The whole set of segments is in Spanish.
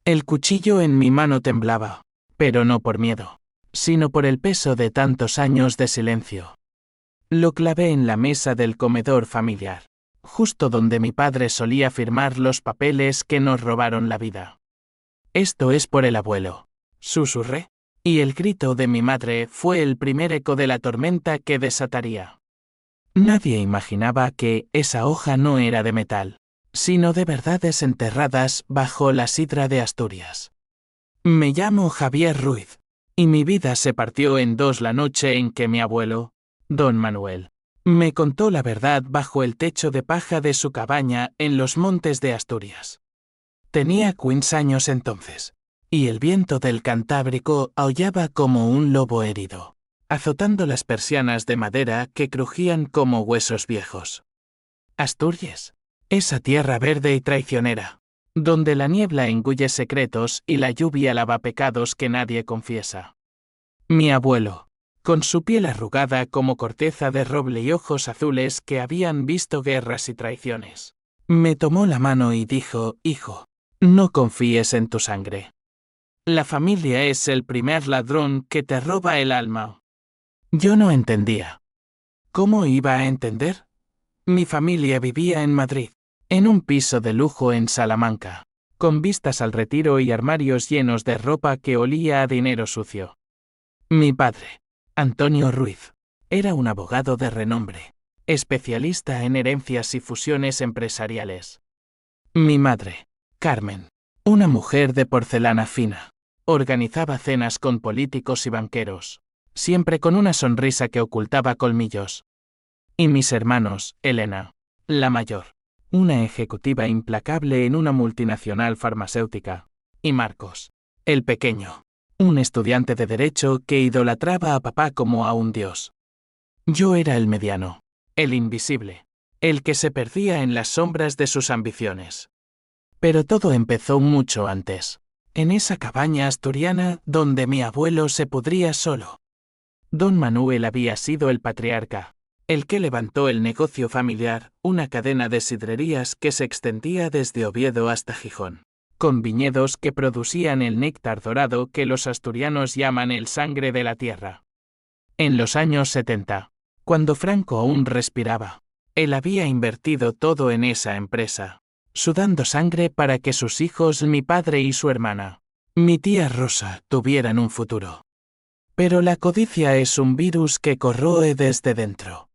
El cuchillo en mi mano temblaba, pero no por miedo, sino por el peso de tantos años de silencio. Lo clavé en la mesa del comedor familiar, justo donde mi padre solía firmar los papeles que nos robaron la vida. Esto es por el abuelo, susurré, y el grito de mi madre fue el primer eco de la tormenta que desataría. Nadie imaginaba que esa hoja no era de metal, sino de verdades enterradas bajo la sidra de Asturias. Me llamo Javier Ruiz, y mi vida se partió en dos la noche en que mi abuelo, don Manuel, me contó la verdad bajo el techo de paja de su cabaña en los montes de Asturias. Tenía 15 años entonces, y el viento del Cantábrico aullaba como un lobo herido, azotando las persianas de madera que crujían como huesos viejos. Asturias, esa tierra verde y traicionera, donde la niebla engulle secretos y la lluvia lava pecados que nadie confiesa. Mi abuelo, con su piel arrugada como corteza de roble y ojos azules que habían visto guerras y traiciones, me tomó la mano y dijo: «Hijo, no confíes en tu sangre. La familia es el primer ladrón que te roba el alma». Yo no entendía. ¿Cómo iba a entender? Mi familia vivía en Madrid, en un piso de lujo en Salamanca, con vistas al Retiro y armarios llenos de ropa que olía a dinero sucio. Mi padre, Antonio Ruiz, era un abogado de renombre, especialista en herencias y fusiones empresariales. Mi madre, Carmen, una mujer de porcelana fina, organizaba cenas con políticos y banqueros, siempre con una sonrisa que ocultaba colmillos. Y mis hermanos, Elena, la mayor, una ejecutiva implacable en una multinacional farmacéutica, y Marcos, el pequeño, un estudiante de derecho que idolatraba a papá como a un dios. Yo era el mediano, el invisible, el que se perdía en las sombras de sus ambiciones. Pero todo empezó mucho antes, en esa cabaña asturiana donde mi abuelo se pudría solo. Don Manuel había sido el patriarca, el que levantó el negocio familiar, una cadena de sidrerías que se extendía desde Oviedo hasta Gijón, con viñedos que producían el néctar dorado que los asturianos llaman el sangre de la tierra. En los años 70, cuando Franco aún respiraba, él había invertido todo en esa empresa, sudando sangre para que sus hijos, mi padre y su hermana, mi tía Rosa, tuvieran un futuro. Pero la codicia es un virus que corroe desde dentro.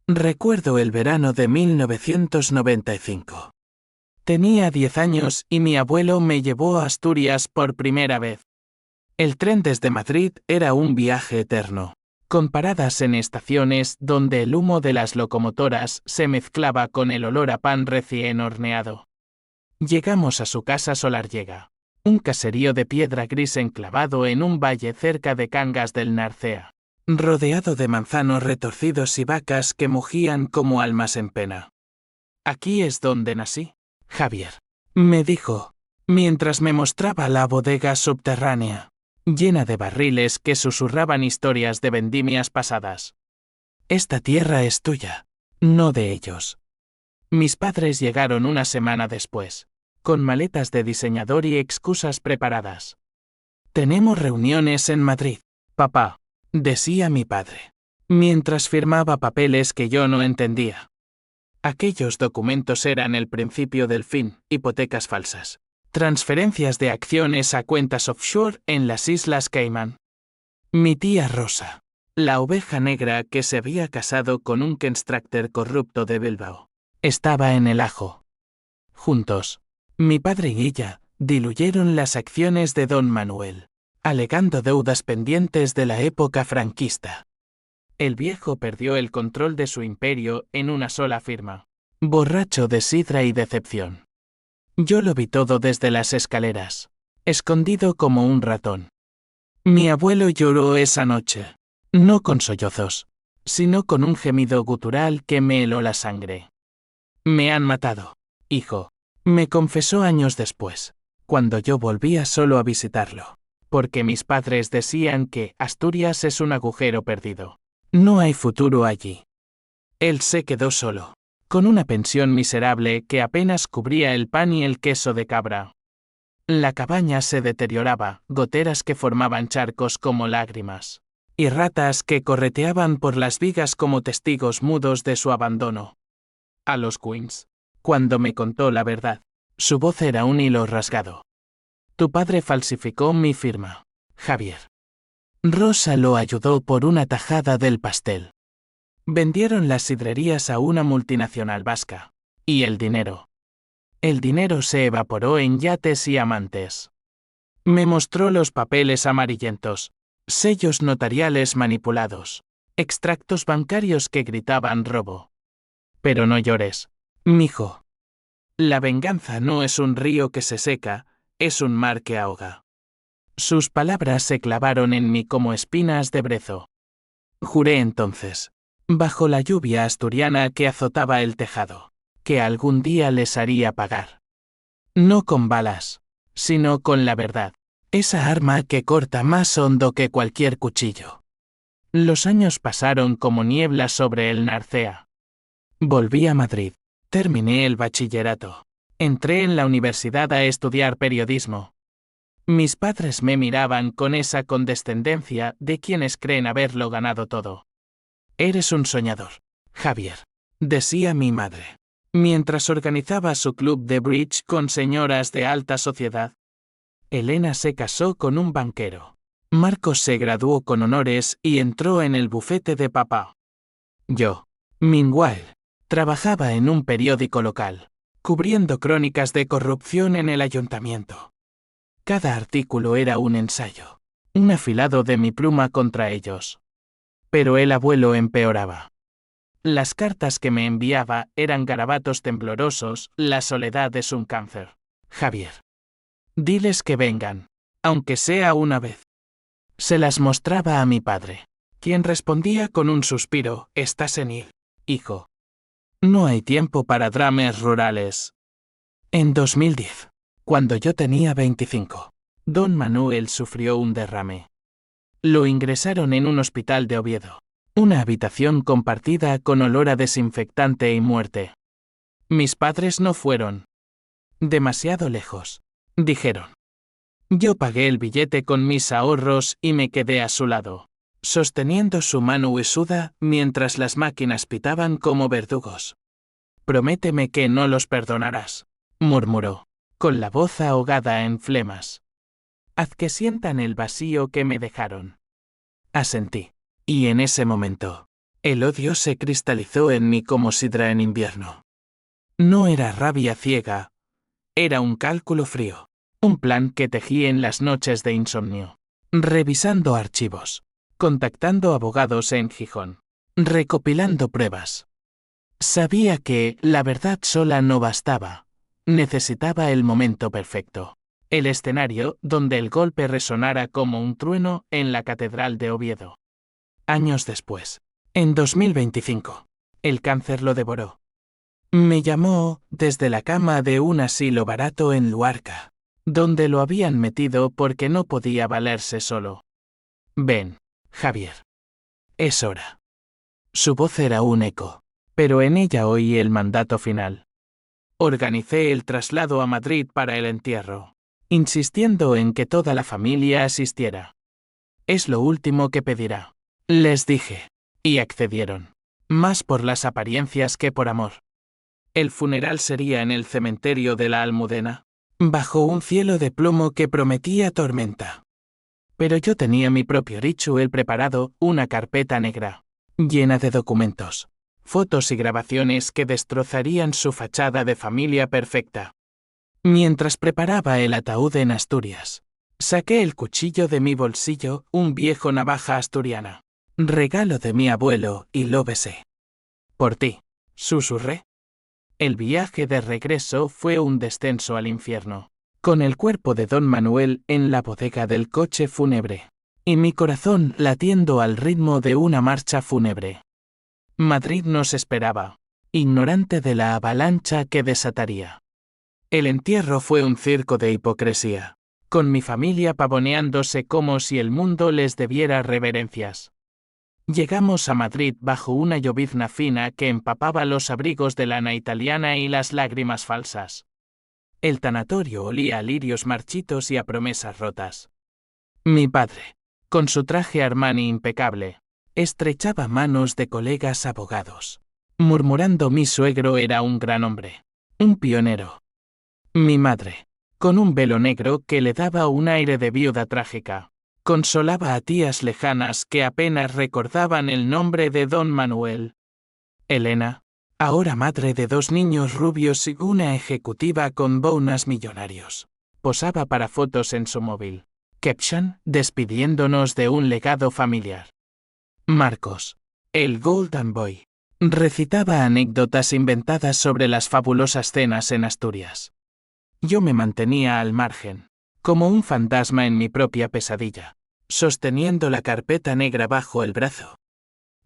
Recuerdo el verano de 1995. Tenía 10 años y mi abuelo me llevó a Asturias por primera vez. El tren desde Madrid era un viaje eterno, con paradas en estaciones donde el humo de las locomotoras se mezclaba con el olor a pan recién horneado. Llegamos a su casa Solarllega, un caserío de piedra gris enclavado en un valle cerca de Cangas del Narcea, rodeado de manzanos retorcidos y vacas que mugían como almas en pena. «Aquí es donde nací, Javier», me dijo, mientras me mostraba la bodega subterránea, llena de barriles que susurraban historias de vendimias pasadas. «Esta tierra es tuya, no de ellos». Mis padres llegaron una semana después, con maletas de diseñador y excusas preparadas. «Tenemos reuniones en Madrid, papá», decía mi padre, mientras firmaba papeles que yo no entendía. Aquellos documentos eran el principio del fin: hipotecas falsas, transferencias de acciones a cuentas offshore en las Islas Caimán. Mi tía Rosa, la oveja negra que se había casado con un constructor corrupto de Bilbao, estaba en el ajo. Juntos, mi padre y ella diluyeron las acciones de don Manuel, alegando deudas pendientes de la época franquista. El viejo perdió el control de su imperio en una sola firma, borracho de sidra y decepción. Yo lo vi todo desde las escaleras, escondido como un ratón. Mi abuelo lloró esa noche, no con sollozos, sino con un gemido gutural que me heló la sangre. «Me han matado, hijo», me confesó años después, cuando yo volvía solo a visitarlo, porque mis padres decían que Asturias es un agujero perdido. No hay futuro allí. Él se quedó solo, con una pensión miserable que apenas cubría el pan y el queso de cabra. La cabaña se deterioraba, goteras que formaban charcos como lágrimas, y ratas que correteaban por las vigas como testigos mudos de su abandono. A los Queens. Cuando me contó la verdad, su voz era un hilo rasgado. Tu padre falsificó mi firma, Javier. Rosa lo ayudó por una tajada del pastel. Vendieron las sidrerías a una multinacional vasca. Y el dinero. El dinero se evaporó en yates y amantes. Me mostró los papeles amarillentos, sellos notariales manipulados, extractos bancarios que gritaban robo. Pero no llores, mijo. La venganza no es un río que se seca, es un mar que ahoga. Sus palabras se clavaron en mí como espinas de brezo. Juré entonces, bajo la lluvia asturiana que azotaba el tejado, que algún día les haría pagar. No con balas, sino con la verdad, esa arma que corta más hondo que cualquier cuchillo. Los años pasaron como niebla sobre el Narcea. Volví a Madrid, terminé el bachillerato, entré en la universidad a estudiar periodismo. Mis padres me miraban con esa condescendencia de quienes creen haberlo ganado todo. Eres un soñador, Javier, decía mi madre, mientras organizaba su club de bridge con señoras de alta sociedad. Elena se casó con un banquero. Marcos se graduó con honores y entró en el bufete de papá. Yo, meanwhile, trabajaba en un periódico local, cubriendo crónicas de corrupción en el ayuntamiento. Cada artículo era un ensayo, un afilado de mi pluma contra ellos. Pero el abuelo empeoraba. Las cartas que me enviaba eran garabatos temblorosos, la soledad es un cáncer. Javier. Diles que vengan, aunque sea una vez. Se las mostraba a mi padre, quien respondía con un suspiro, estás senil, hijo. No hay tiempo para dramas rurales. En 2010, cuando yo tenía 25, don Manuel sufrió un derrame. Lo ingresaron en un hospital de Oviedo, una habitación compartida con olor a desinfectante y muerte. Mis padres no fueron. Demasiado lejos, dijeron. Yo pagué el billete con mis ahorros y me quedé a su lado, sosteniendo su mano huesuda mientras las máquinas pitaban como verdugos. Prométeme que no los perdonarás, murmuró, con la voz ahogada en flemas. Haz que sientan el vacío que me dejaron. Asentí, y en ese momento, el odio se cristalizó en mí como sidra en invierno. No era rabia ciega, era un cálculo frío, un plan que tejí en las noches de insomnio, revisando archivos, contactando abogados en Gijón, recopilando pruebas. Sabía que la verdad sola no bastaba, necesitaba el momento perfecto. El escenario donde el golpe resonara como un trueno en la Catedral de Oviedo. Años después, en 2025, el cáncer lo devoró. Me llamó desde la cama de un asilo barato en Luarca, donde lo habían metido porque no podía valerse solo. Ven, Javier. Es hora. Su voz era un eco, pero en ella oí el mandato final. Organicé el traslado a Madrid para el entierro, insistiendo en que toda la familia asistiera. Es lo último que pedirá, les dije, y accedieron, más por las apariencias que por amor. El funeral sería en el cementerio de la Almudena, bajo un cielo de plomo que prometía tormenta. Pero yo tenía mi propio ritual preparado, una carpeta negra, llena de documentos, fotos y grabaciones que destrozarían su fachada de familia perfecta. Mientras preparaba el ataúd en Asturias, saqué el cuchillo de mi bolsillo, un viejo navaja asturiana, regalo de mi abuelo, y lo besé. Por ti, susurré. El viaje de regreso fue un descenso al infierno, con el cuerpo de don Manuel en la bodega del coche fúnebre, y mi corazón latiendo al ritmo de una marcha fúnebre. Madrid nos esperaba, ignorante de la avalancha que desataría. El entierro fue un circo de hipocresía, con mi familia pavoneándose como si el mundo les debiera reverencias. Llegamos a Madrid bajo una llovizna fina que empapaba los abrigos de lana italiana y las lágrimas falsas. El tanatorio olía a lirios marchitos y a promesas rotas. Mi padre, con su traje Armani impecable, estrechaba manos de colegas abogados, murmurando mi suegro era un gran hombre, un pionero. Mi madre, con un velo negro que le daba un aire de viuda trágica, consolaba a tías lejanas que apenas recordaban el nombre de don Manuel. Elena, ahora madre de 2 niños rubios y una ejecutiva con bonus millonarios, posaba para fotos en su móvil. Caption, despidiéndonos de un legado familiar. Marcos, el Golden Boy, recitaba anécdotas inventadas sobre las fabulosas cenas en Asturias. Yo me mantenía al margen, como un fantasma en mi propia pesadilla, sosteniendo la carpeta negra bajo el brazo.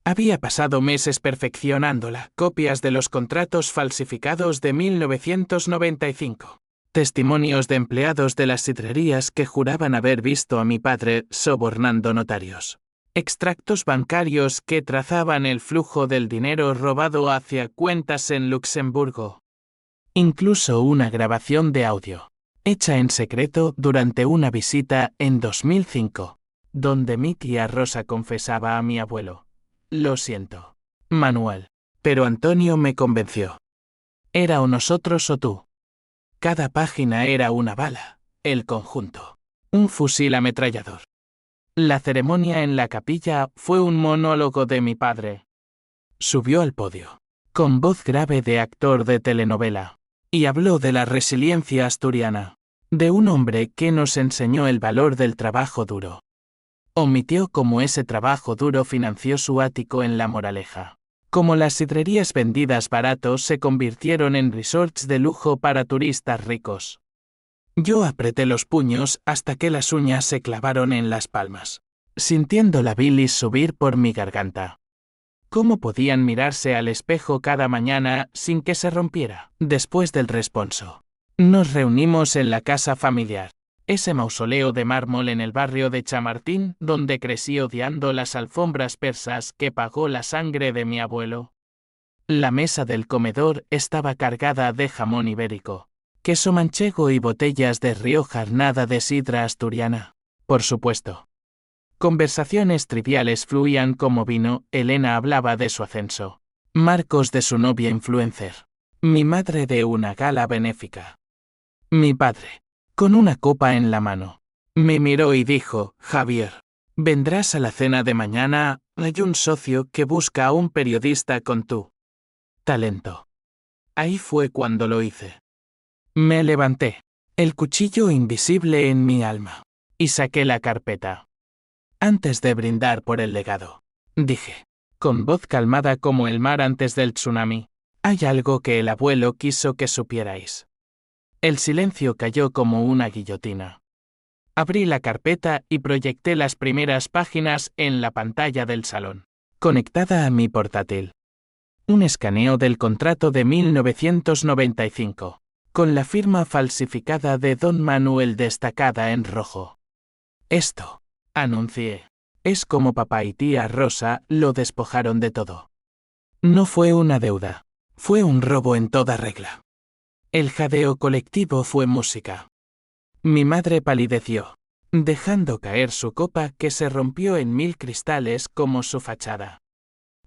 Había pasado meses perfeccionándola, copias de los contratos falsificados de 1995. Testimonios de empleados de las sidrerías que juraban haber visto a mi padre sobornando notarios. Extractos bancarios que trazaban el flujo del dinero robado hacia cuentas en Luxemburgo. Incluso una grabación de audio, hecha en secreto durante una visita en 2005, donde mi tía Rosa confesaba a mi abuelo: lo siento, Manuel, pero Antonio me convenció. Era o nosotros o tú. Cada página era una bala, el conjunto, un fusil ametrallador. La ceremonia en la capilla fue un monólogo de mi padre. Subió al podio, con voz grave de actor de telenovela, y habló de la resiliencia asturiana, de un hombre que nos enseñó el valor del trabajo duro. Omitió cómo ese trabajo duro financió su ático en La Moraleja. Como las sidrerías vendidas baratos se convirtieron en resorts de lujo para turistas ricos. Yo apreté los puños hasta que las uñas se clavaron en las palmas, sintiendo la bilis subir por mi garganta. ¿Cómo podían mirarse al espejo cada mañana sin que se rompiera? Después del responso, nos reunimos en la casa familiar, ese mausoleo de mármol en el barrio de Chamartín donde crecí odiando las alfombras persas que pagó la sangre de mi abuelo. La mesa del comedor estaba cargada de jamón ibérico, queso manchego y botellas de Rioja, nada de sidra asturiana, por supuesto. Conversaciones triviales fluían como vino. Elena hablaba de su ascenso, Marcos de su novia influencer, mi madre de una gala benéfica. Mi padre, con una copa en la mano, me miró y dijo: Javier, ¿vendrás a la cena de mañana? Hay un socio que busca a un periodista con tu talento. Ahí fue cuando lo hice. Me levanté, el cuchillo invisible en mi alma, y saqué la carpeta. Antes de brindar por el legado, dije, con voz calmada como el mar antes del tsunami, hay algo que el abuelo quiso que supierais. El silencio cayó como una guillotina. Abrí la carpeta y proyecté las primeras páginas en la pantalla del salón, conectada a mi portátil. Un escaneo del contrato de 1995, con la firma falsificada de don Manuel destacada en rojo. Esto, anuncié, es como papá y tía Rosa lo despojaron de todo. No fue una deuda, fue un robo en toda regla. El jadeo colectivo fue música. Mi madre palideció, dejando caer su copa que se rompió en 1000 cristales como su fachada.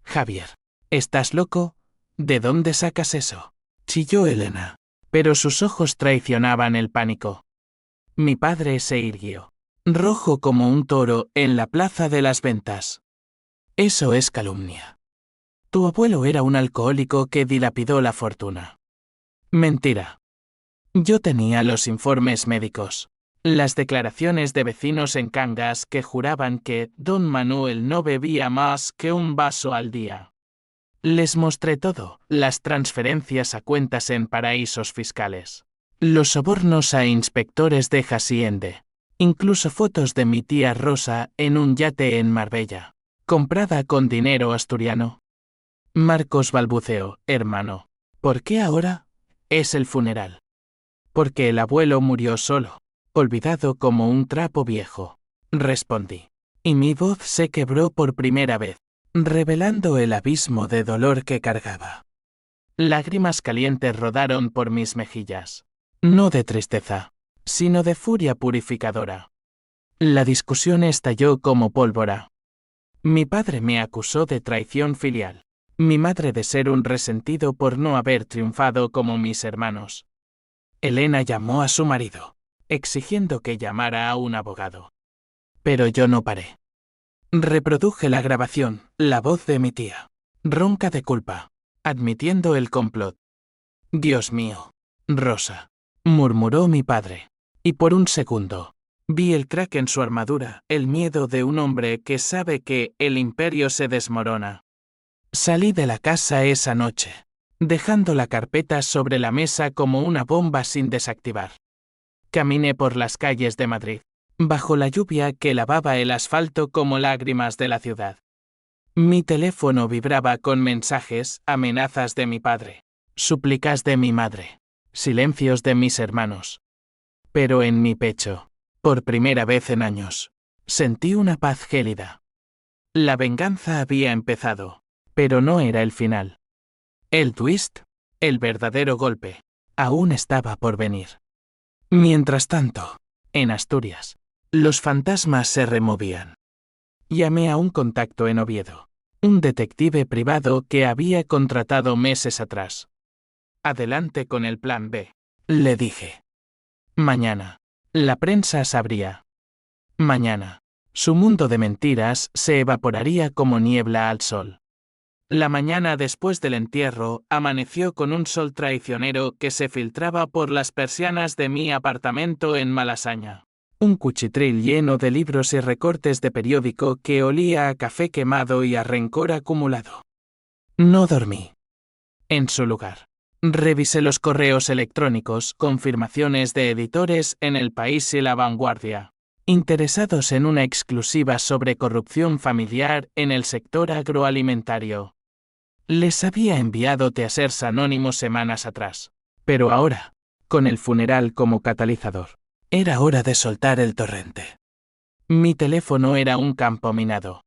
Javier, ¿estás loco? ¿De dónde sacas eso? Chilló Elena, pero sus ojos traicionaban el pánico. Mi padre se irguió, rojo como un toro en la plaza de las ventas. Eso es calumnia. Tu abuelo era un alcohólico que dilapidó la fortuna. Mentira. Yo tenía los informes médicos, las declaraciones de vecinos en Cangas que juraban que don Manuel no bebía más que un vaso al día. Les mostré todo, las transferencias a cuentas en paraísos fiscales, los sobornos a inspectores de Hacienda, incluso fotos de mi tía Rosa en un yate en Marbella, comprada con dinero asturiano. Marcos balbuceó: hermano, ¿por qué ahora? Es el funeral. Porque el abuelo murió solo, olvidado como un trapo viejo, respondí. Y mi voz se quebró por primera vez, revelando el abismo de dolor que cargaba. Lágrimas calientes rodaron por mis mejillas. No de tristeza, sino de furia purificadora. La discusión estalló como pólvora. Mi padre me acusó de traición filial. Mi madre de ser un resentido por no haber triunfado como mis hermanos. Elena llamó a su marido, exigiendo que llamara a un abogado. Pero yo no paré. Reproduje la grabación, la voz de mi tía, ronca de culpa, admitiendo el complot. Dios mío, Rosa, murmuró mi padre. Y por un segundo, vi el crack en su armadura, el miedo de un hombre que sabe que el imperio se desmorona. Salí de la casa esa noche, dejando la carpeta sobre la mesa como una bomba sin desactivar. Caminé por las calles de Madrid, bajo la lluvia que lavaba el asfalto como lágrimas de la ciudad. Mi teléfono vibraba con mensajes, amenazas de mi padre, súplicas de mi madre, silencios de mis hermanos. Pero en mi pecho, por primera vez en años, sentí una paz gélida. La venganza había empezado, pero no era el final. El twist, el verdadero golpe, aún estaba por venir. Mientras tanto, en Asturias, los fantasmas se removían. Llamé a un contacto en Oviedo, un detective privado que había contratado meses atrás. Adelante con el plan B, le dije. Mañana, la prensa sabría. Mañana, su mundo de mentiras se evaporaría como niebla al sol. La mañana después del entierro amaneció con un sol traicionero que se filtraba por las persianas de mi apartamento en Malasaña. Un cuchitril lleno de libros y recortes de periódico que olía a café quemado y a rencor acumulado. No dormí. En su lugar, revisé los correos electrónicos, confirmaciones de editores en El País y La Vanguardia, interesados en una exclusiva sobre corrupción familiar en el sector agroalimentario. Les había enviado teasers anónimos semanas atrás, pero ahora, con el funeral como catalizador, era hora de soltar el torrente. Mi teléfono era un campo minado.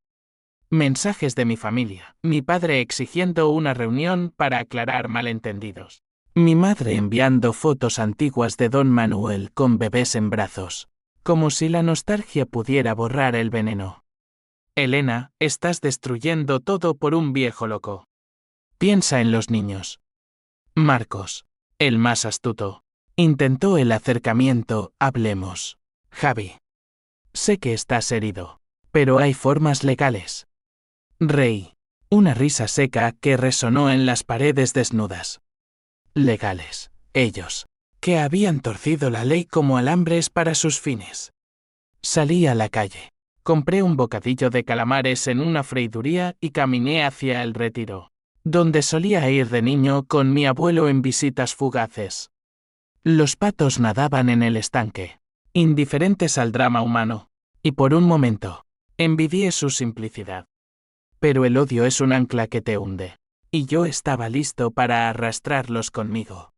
Mensajes de mi familia, mi padre exigiendo una reunión para aclarar malentendidos. Mi madre enviando fotos antiguas de Don Manuel con bebés en brazos, como si la nostalgia pudiera borrar el veneno. Elena, estás destruyendo todo por un viejo loco. Piensa en los niños. Marcos, el más astuto, intentó el acercamiento, hablemos. Javi. Sé que estás herido, pero hay formas legales. Rey. Una risa seca que resonó en las paredes desnudas. Legales, ellos, que habían torcido la ley como alambres para sus fines. Salí a la calle, compré un bocadillo de calamares en una freiduría y caminé hacia el Retiro, donde solía ir de niño con mi abuelo en visitas fugaces. Los patos nadaban en el estanque, indiferentes al drama humano, y por un momento, envidié su simplicidad. Pero el odio es un ancla que te hunde, y yo estaba listo para arrastrarlos conmigo.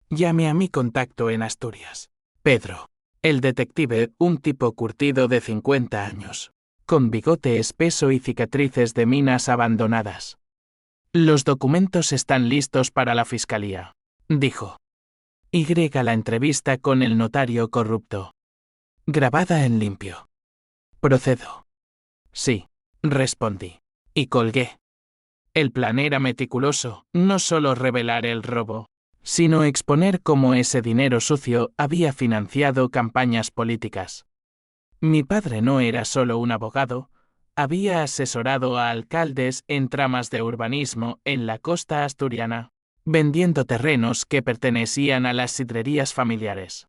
Llamé a mi contacto en Asturias, Pedro, el detective, un tipo curtido de 50 años, con bigote espeso y cicatrices de minas abandonadas. Los documentos están listos para la fiscalía, dijo. La entrevista con el notario corrupto. Grabada en limpio. Procedo. Sí, respondí. Y colgué. El plan era meticuloso, no solo revelar el robo, sino exponer cómo ese dinero sucio había financiado campañas políticas. Mi padre no era solo un abogado, había asesorado a alcaldes en tramas de urbanismo en la costa asturiana, vendiendo terrenos que pertenecían a las sidrerías familiares.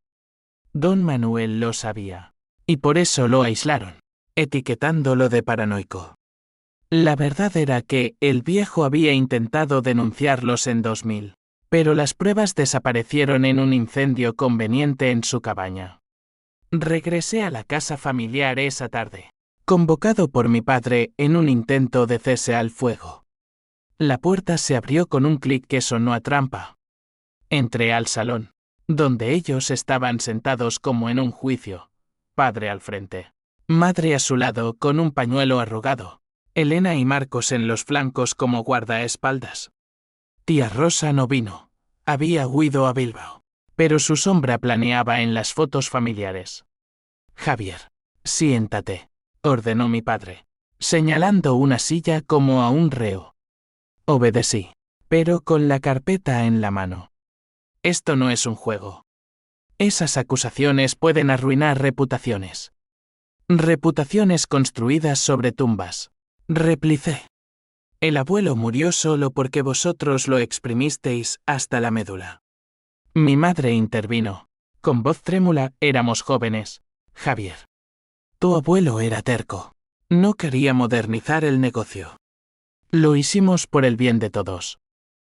Don Manuel lo sabía, y por eso lo aislaron, etiquetándolo de paranoico. La verdad era que el viejo había intentado denunciarlos en 2000, pero las pruebas desaparecieron en un incendio conveniente en su cabaña. Regresé a la casa familiar esa tarde, convocado por mi padre en un intento de cese al fuego. La puerta se abrió con un clic que sonó a trampa. Entré al salón, donde ellos estaban sentados como en un juicio, padre al frente, madre a su lado con un pañuelo arrugado. Elena y Marcos en los flancos como guardaespaldas. Tía Rosa no vino, había huido a Bilbao, pero su sombra planeaba en las fotos familiares. Javier, siéntate, ordenó mi padre, señalando una silla como a un reo. Obedecí, pero con la carpeta en la mano. Esto no es un juego. Esas acusaciones pueden arruinar reputaciones. Reputaciones construidas sobre tumbas. Replicé. El abuelo murió solo porque vosotros lo exprimisteis hasta la médula. Mi madre intervino. Con voz trémula, éramos jóvenes. Javier. Tu abuelo era terco. No quería modernizar el negocio. Lo hicimos por el bien de todos.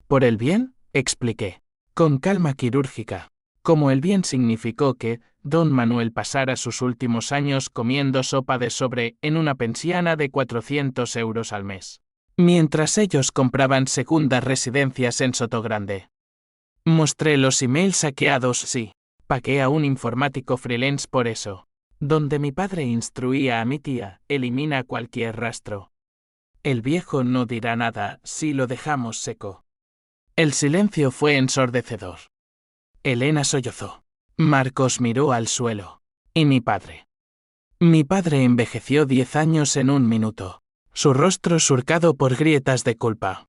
¿Por el bien? Expliqué. Con calma quirúrgica. Como el bien significó que don Manuel pasara sus últimos años comiendo sopa de sobre en una pensiana de 400 euros al mes. Mientras ellos compraban segundas residencias en Sotogrande. Mostré los emails hackeados, sí. Pagué a un informático freelance por eso. Donde mi padre instruía a mi tía, elimina cualquier rastro. El viejo no dirá nada si lo dejamos seco. El silencio fue ensordecedor. Elena sollozó. Marcos miró al suelo. ¿Y mi padre? Mi padre envejeció 10 años en un minuto. Su rostro surcado por grietas de culpa.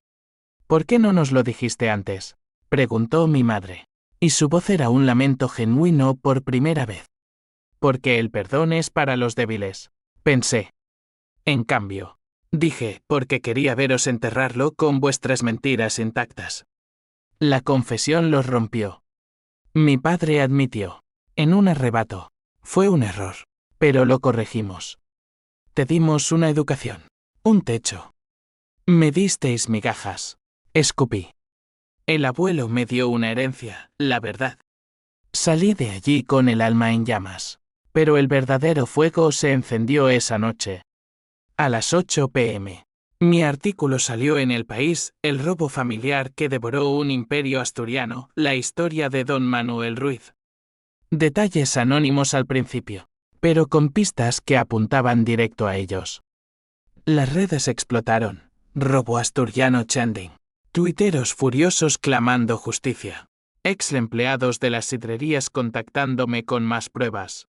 ¿Por qué no nos lo dijiste antes?, preguntó mi madre. Y su voz era un lamento genuino por primera vez. Porque el perdón es para los débiles, pensé. En cambio, dije, porque quería veros enterrarlo con vuestras mentiras intactas. La confesión los rompió. Mi padre admitió, en un arrebato, fue un error, pero lo corregimos. Te dimos una educación, un techo. Me disteis migajas, escupí. El abuelo me dio una herencia, la verdad. Salí de allí con el alma en llamas, pero el verdadero fuego se encendió esa noche. A las 8 p.m. Mi artículo salió en El País, el robo familiar que devoró un imperio asturiano, la historia de don Manuel Ruiz. Detalles anónimos al principio, pero con pistas que apuntaban directo a ellos. Las redes explotaron. Robo asturiano Chanding. Tuiteros furiosos clamando justicia. Ex empleados de las sidrerías contactándome con más pruebas.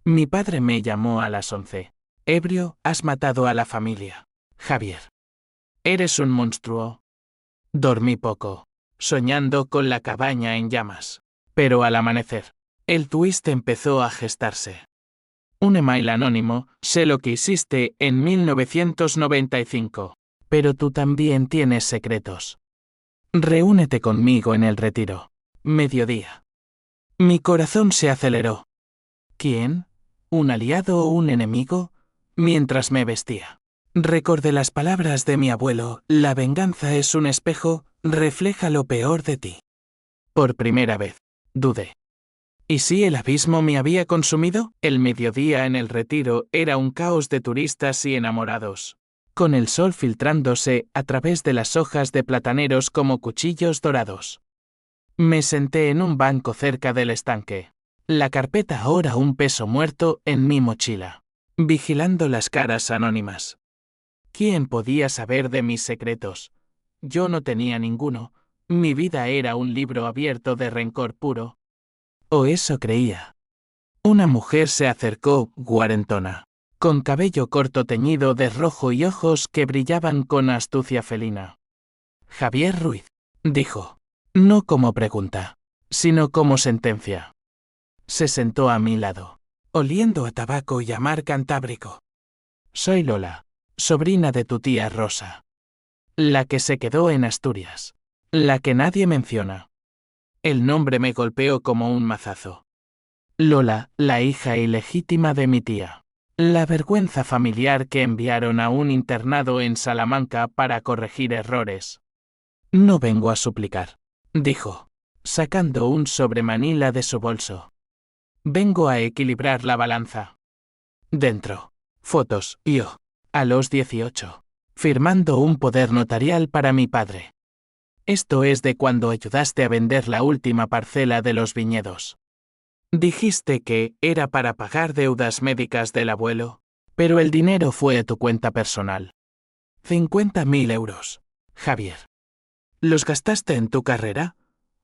Mi padre me llamó a las 11. Ebrio, has matado a la familia. Javier. Eres un monstruo. Dormí poco, soñando con la cabaña en llamas. Pero al amanecer, el twist empezó a gestarse. Un email anónimo, sé lo que hiciste en 1995. Pero tú también tienes secretos. Reúnete conmigo en el retiro. Mediodía. Mi corazón se aceleró. ¿Quién? ¿Un aliado o un enemigo? Mientras me vestía. Recordé las palabras de mi abuelo, la venganza es un espejo, refleja lo peor de ti. Por primera vez, dudé. ¿Y si el abismo me había consumido? El mediodía en el retiro era un caos de turistas y enamorados, con el sol filtrándose a través de las hojas de plataneros como cuchillos dorados. Me senté en un banco cerca del estanque. La carpeta ahora un peso muerto en mi mochila, vigilando las caras anónimas. ¿Quién podía saber de mis secretos? Yo no tenía ninguno. Mi vida era un libro abierto de rencor puro. O eso creía. Una mujer se acercó, cuarentona, con cabello corto teñido de rojo y ojos que brillaban con astucia felina. Javier Ruiz, dijo, no como pregunta, sino como sentencia. Se sentó a mi lado, oliendo a tabaco y a mar Cantábrico. Soy Lola, sobrina de tu tía Rosa. La que se quedó en Asturias. La que nadie menciona. El nombre me golpeó como un mazazo. Lola, la hija ilegítima de mi tía. La vergüenza familiar que enviaron a un internado en Salamanca para corregir errores. No vengo a suplicar, dijo, sacando un sobremanila de su bolso. Vengo a equilibrar la balanza. Dentro. Fotos, yo. A los 18. Firmando un poder notarial para mi padre. Esto es de cuando ayudaste a vender la última parcela de los viñedos. Dijiste que era para pagar deudas médicas del abuelo, pero el dinero fue a tu cuenta personal. 50.000 euros, Javier. ¿Los gastaste en tu carrera?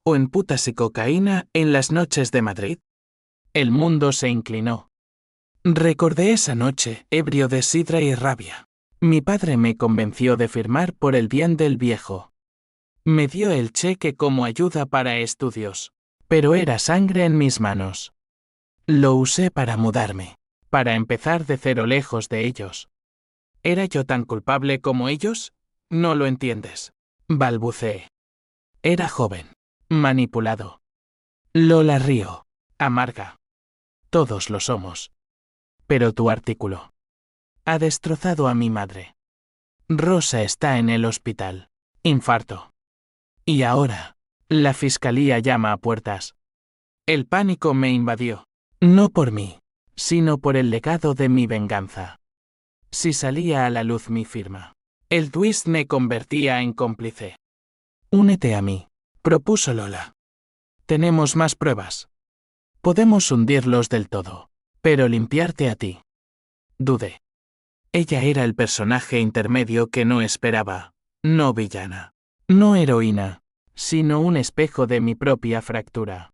¿O en putas y cocaína en las noches de Madrid? El mundo se inclinó. Recordé esa noche, ebrio de sidra y rabia. Mi padre me convenció de firmar por el bien del viejo. Me dio el cheque como ayuda para estudios. Pero era sangre en mis manos. Lo usé para mudarme. Para empezar de cero lejos de ellos. ¿Era yo tan culpable como ellos? No lo entiendes. Balbuceé. Era joven. Manipulado. Lola río. Amarga. Todos lo somos. Pero tu artículo ha destrozado a mi madre. Rosa está en el hospital. Infarto. Y ahora, la fiscalía llama a puertas. El pánico me invadió. No por mí, sino por el legado de mi venganza. Si salía a la luz mi firma, el twist me convertía en cómplice. Únete a mí, propuso Lola. Tenemos más pruebas. Podemos hundirlos del todo, pero limpiarte a ti. Dudé. Ella era el personaje intermedio que no esperaba, no villana, no heroína, sino un espejo de mi propia fractura.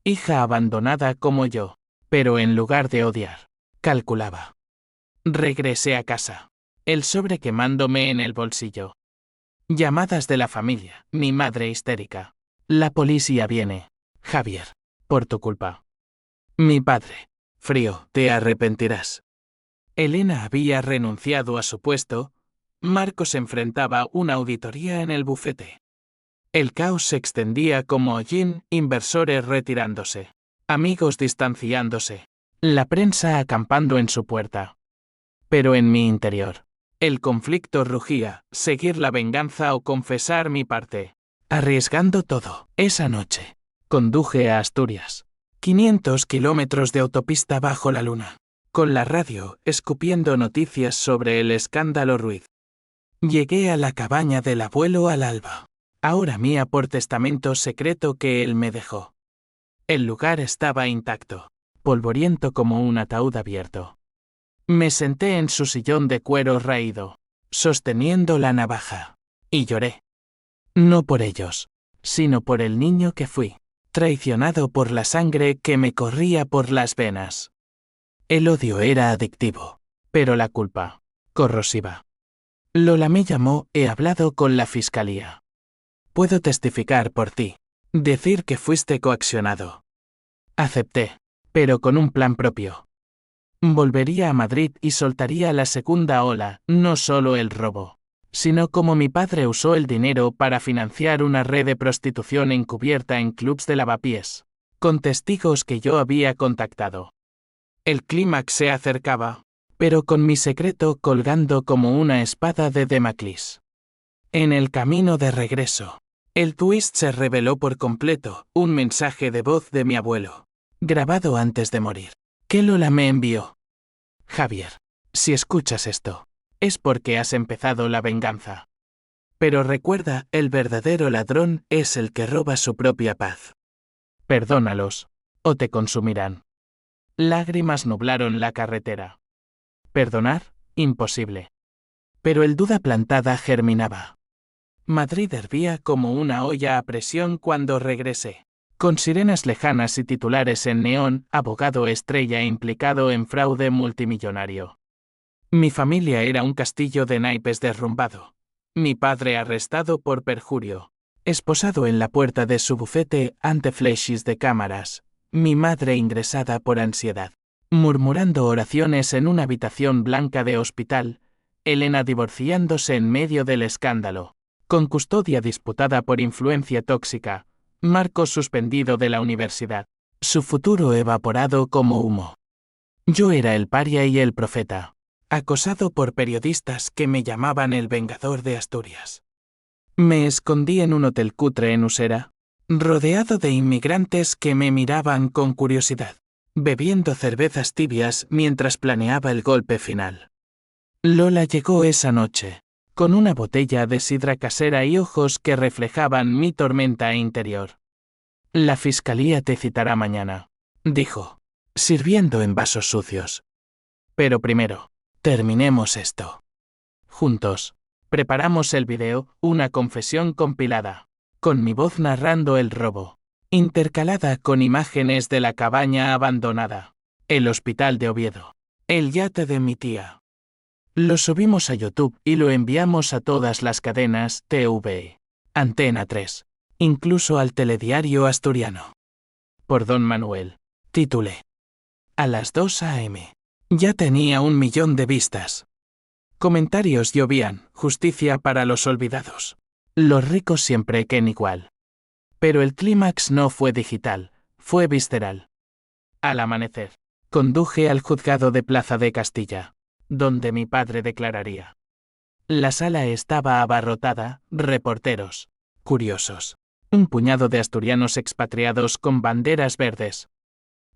Hija abandonada como yo, pero en lugar de odiar, calculaba. Regresé a casa, el sobre quemándome en el bolsillo. Llamadas de la familia, mi madre histérica. La policía viene. Javier, por tu culpa. Mi padre. Frío, te arrepentirás. Elena había renunciado a su puesto. Marcos enfrentaba una auditoría en el bufete. El caos se extendía como hollín, inversores retirándose, amigos distanciándose, la prensa acampando en su puerta. Pero en mi interior, el conflicto rugía, seguir la venganza o confesar mi parte. Arriesgando todo, esa noche, conduje a Asturias. 500 kilómetros de autopista bajo la luna, con la radio escupiendo noticias sobre el escándalo Ruiz. Llegué a la cabaña del abuelo al alba, ahora mía por testamento secreto que él me dejó. El lugar estaba intacto, polvoriento como un ataúd abierto. Me senté en su sillón de cuero raído, sosteniendo la navaja, y lloré. No por ellos, sino por el niño que fui, traicionado por la sangre que me corría por las venas. El odio era adictivo, pero la culpa, corrosiva. Lola me llamó, he hablado con la fiscalía. Puedo testificar por ti, decir que fuiste coaccionado. Acepté, pero con un plan propio. Volvería a Madrid y soltaría la segunda ola, no solo el robo, sino como mi padre usó el dinero para financiar una red de prostitución encubierta en clubs de lavapiés, con testigos que yo había contactado. El clímax se acercaba, pero con mi secreto colgando como una espada de Damocles. En el camino de regreso, el twist se reveló por completo, un mensaje de voz de mi abuelo, grabado antes de morir, que Lola me envió. Javier, si escuchas esto, es porque has empezado la venganza. Pero recuerda, el verdadero ladrón es el que roba su propia paz. Perdónalos, o te consumirán. Lágrimas nublaron la carretera. Perdonar, imposible. Pero el duda plantada germinaba. Madrid hervía como una olla a presión cuando regresé. Con sirenas lejanas y titulares en neón, abogado estrella implicado en fraude multimillonario. Mi familia era un castillo de naipes derrumbado. Mi padre arrestado por perjurio. Esposado en la puerta de su bufete ante flashes de cámaras. Mi madre ingresada por ansiedad. Murmurando oraciones en una habitación blanca de hospital. Elena divorciándose en medio del escándalo. Con custodia disputada por influencia tóxica. Marcos suspendido de la universidad. Su futuro evaporado como humo. Yo era el paria y el profeta. Acosado por periodistas que me llamaban el vengador de Asturias. Me escondí en un hotel cutre en Usera, rodeado de inmigrantes que me miraban con curiosidad, bebiendo cervezas tibias mientras planeaba el golpe final. Lola llegó esa noche, con una botella de sidra casera y ojos que reflejaban mi tormenta interior. La fiscalía te citará mañana, dijo, sirviendo en vasos sucios. Pero primero, terminemos esto. Juntos, preparamos el video, una confesión compilada. con mi voz narrando el robo, intercalada con imágenes de la cabaña abandonada, el hospital de Oviedo, el yate de mi tía. Lo subimos a YouTube y lo enviamos a todas las cadenas TV, Antena 3, incluso al telediario asturiano. Por Don Manuel, titulé. A las 2 a.m. Ya tenía 1 millón de vistas. Comentarios llovían, justicia para los olvidados. Los ricos siempre quieren igual. Pero el clímax no fue digital, fue visceral. Al amanecer, conduje al juzgado de Plaza de Castilla, donde mi padre declararía. La sala estaba abarrotada, reporteros, curiosos, un puñado de asturianos expatriados con banderas verdes.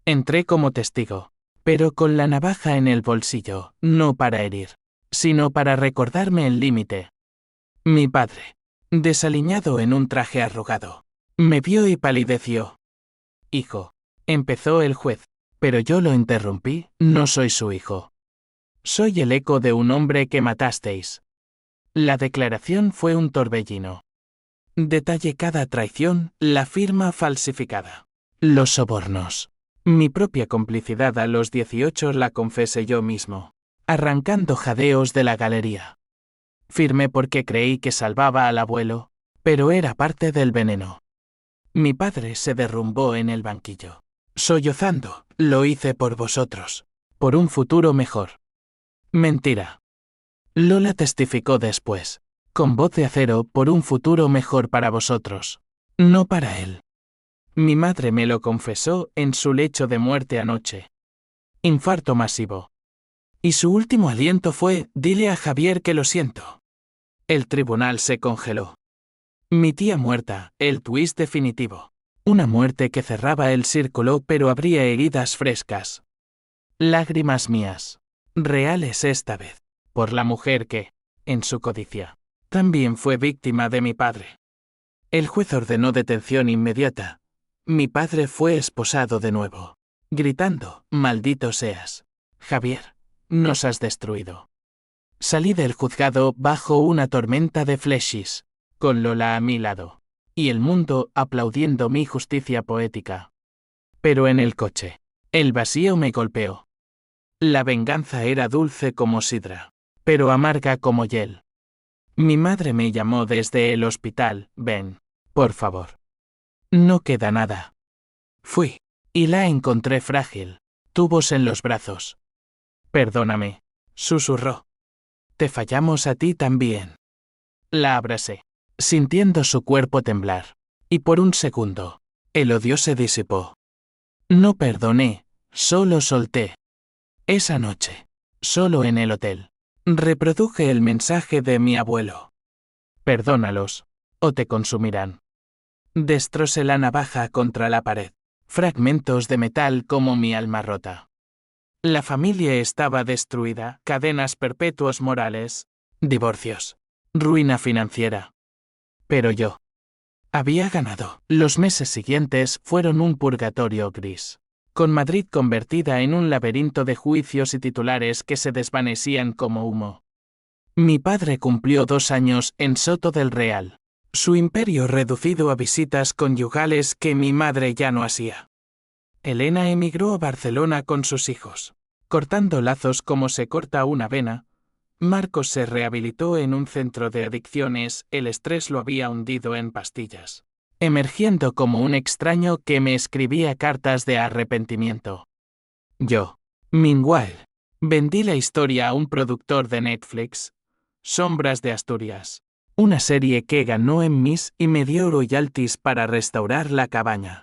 Entré como testigo, pero con la navaja en el bolsillo, no para herir, sino para recordarme el límite. Mi padre, desaliñado en un traje arrugado, me vio y palideció. Hijo, empezó el juez, pero yo lo interrumpí, no soy su hijo. Soy el eco de un hombre que matasteis. La declaración fue un torbellino. Detalle cada traición, la firma falsificada. Los sobornos. Mi propia complicidad a los 18 la confesé yo mismo, arrancando jadeos de la galería. Firmé porque creí que salvaba al abuelo, pero era parte del veneno. Mi padre se derrumbó en el banquillo. Sollozando, lo hice por vosotros, por un futuro mejor. Mentira. Lola testificó después, con voz de acero, por un futuro mejor para vosotros, no para él. Mi madre me lo confesó en su lecho de muerte anoche. Infarto masivo. Y su último aliento fue, dile a Javier que lo siento. El tribunal se congeló. Mi tía muerta, el twist definitivo. Una muerte que cerraba el círculo pero abría heridas frescas. Lágrimas mías. Reales esta vez. Por la mujer que, en su codicia, también fue víctima de mi padre. El juez ordenó detención inmediata. Mi padre fue esposado de nuevo, gritando, maldito seas. Javier, nos has destruido. Salí del juzgado bajo una tormenta de flechis, con Lola a mi lado, y el mundo aplaudiendo mi justicia poética. Pero en el coche, el vacío me golpeó. La venganza era dulce como sidra, pero amarga como hiel. Mi madre me llamó desde el hospital, ven, por favor. No queda nada. Fui, y la encontré frágil, tubos en los brazos. Perdóname, susurró. Te fallamos a ti también. La abracé, sintiendo su cuerpo temblar, y por un segundo, el odio se disipó. No perdoné, solo solté. Esa noche, solo en el hotel, reproduje el mensaje de mi abuelo. Perdónalos, o te consumirán. Destrocé la navaja contra la pared, fragmentos de metal como mi alma rota. La familia estaba destruida, cadenas perpetuos morales, divorcios, ruina financiera. Pero yo había ganado. Los meses siguientes fueron un purgatorio gris, con Madrid convertida en un laberinto de juicios y titulares que se desvanecían como humo. Mi padre cumplió 2 años en Soto del Real. Su imperio reducido a visitas conyugales que mi madre ya no hacía. Elena emigró a Barcelona con sus hijos, cortando lazos como se corta una vena. Marcos se rehabilitó en un centro de adicciones, el estrés lo había hundido en pastillas, emergiendo como un extraño que me escribía cartas de arrepentimiento. Yo, meanwhile, vendí la historia a un productor de Netflix, Sombras de Asturias. Una serie que ganó Emmys y me dio royalties para restaurar la cabaña.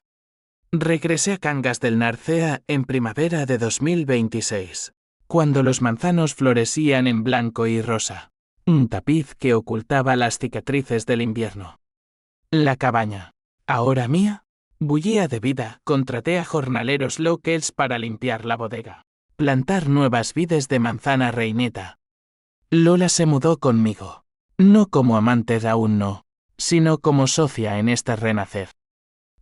Regresé a Cangas del Narcea en primavera de 2026, cuando los manzanos florecían en blanco y rosa, un tapiz que ocultaba las cicatrices del invierno. La cabaña, ahora mía, bullía de vida. Contraté a jornaleros locals para limpiar la bodega, plantar nuevas vides de manzana reineta. Lola se mudó conmigo. No como amante aún no, sino como socia en este renacer.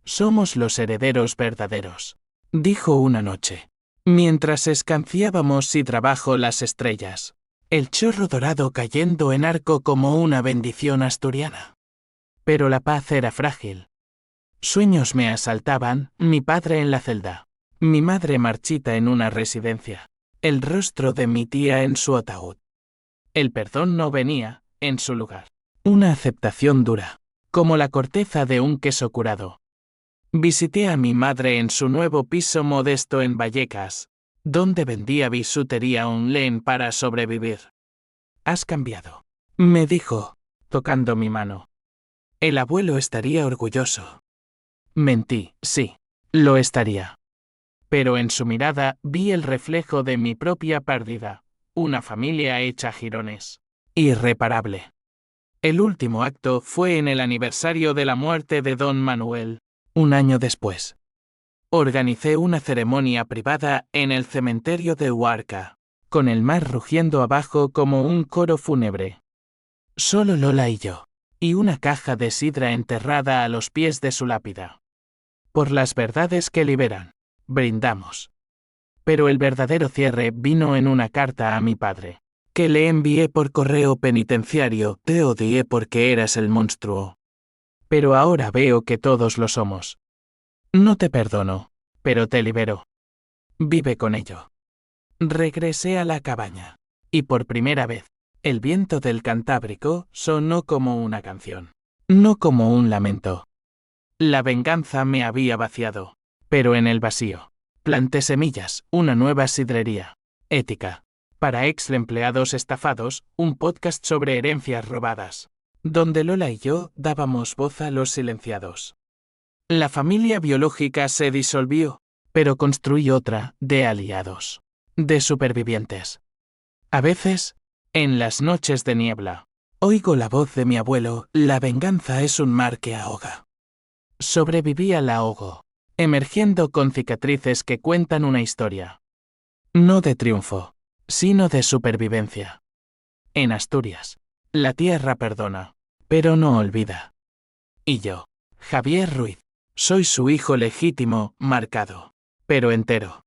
Somos los herederos verdaderos, dijo una noche, mientras escanciábamos si trabajo las estrellas, el chorro dorado cayendo en arco como una bendición asturiana. Pero la paz era frágil. Sueños me asaltaban, mi padre en la celda, mi madre marchita en una residencia, el rostro de mi tía en su ataúd. El perdón no venía, en su lugar. Una aceptación dura, como la corteza de un queso curado. Visité a mi madre en su nuevo piso modesto en Vallecas, donde vendía bisutería online para sobrevivir. Has cambiado, me dijo, tocando mi mano. El abuelo estaría orgulloso. Mentí, sí, lo estaría. Pero en su mirada vi el reflejo de mi propia pérdida, una familia hecha jirones. Irreparable. El último acto fue en el aniversario de la muerte de don Manuel, un año después. Organicé una ceremonia privada en el cementerio de Huarca, con el mar rugiendo abajo como un coro fúnebre. Solo Lola y yo, y una caja de sidra enterrada a los pies de su lápida. Por las verdades que liberan, brindamos. Pero el verdadero cierre vino en una carta a mi padre, que le envié por correo penitenciario. Te odié porque eras el monstruo. Pero ahora veo que todos lo somos. No te perdono, pero te libero. Vive con ello. Regresé a la cabaña, y por primera vez, el viento del Cantábrico sonó como una canción, no como un lamento. La venganza me había vaciado, pero en el vacío, planté semillas, una nueva sidrería, ética, para ex empleados estafados, un podcast sobre herencias robadas, donde Lola y yo dábamos voz a los silenciados. La familia biológica se disolvió, pero construí otra, de aliados, de supervivientes. A veces, en las noches de niebla, oigo la voz de mi abuelo, la venganza es un mar que ahoga. Sobreviví al ahogo, emergiendo con cicatrices que cuentan una historia. No de triunfo, sino de supervivencia. En Asturias, la tierra perdona, pero no olvida. Y yo, Javier Ruiz, soy su hijo legítimo, marcado, pero entero.